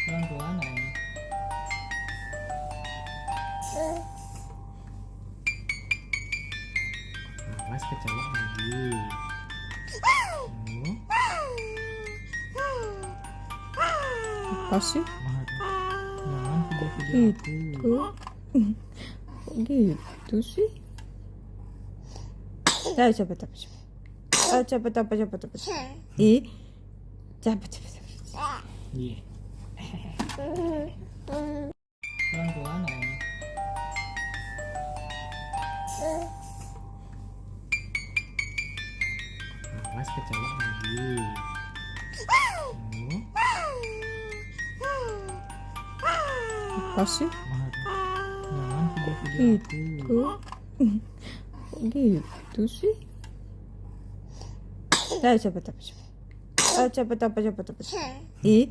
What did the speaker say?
Pelan-pelan, Neng. Awas kecolok lagi. Apa sih? Jangan video-video aku. Gitu. Kok gitu sih? Ayo cepet. Ayo cepet. Ih, cepet. Iya. Pelan-pelan, Neng. Awas kecolok lagi. Apa sih? Jangan video-video aku. Gitu. Kok gitu sih? Ayo cepet. Ayo cepet. Ih,